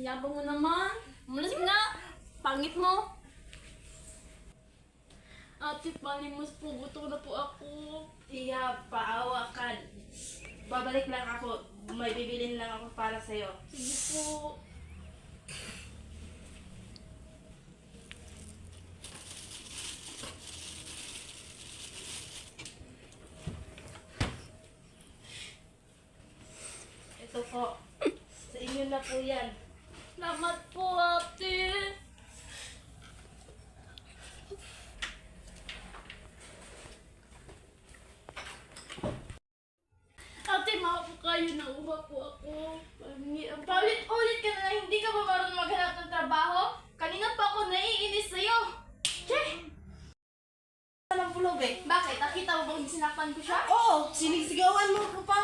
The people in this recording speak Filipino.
Yabang mo naman. Mulas mo na. Pangit mo. Ate, palimos po. Gutom na po ako. Iya, paawa ka. Babalik lang ako. May bibilin lang ako para sa'yo. Sige po. Ito po. Sa inyo na po yan. Salamat po, ate. Ate, mga po kayo. Nauha po ako. Paulit-ulit ka na lang, hindi ka ba marunong maghanap ng trabaho? Kanina pa ako naiinis sa'yo. Che! Walang pulog eh. Bakit? Nakita mo bang sinaktan ko siya? Oo, sinisigawan mo ko pa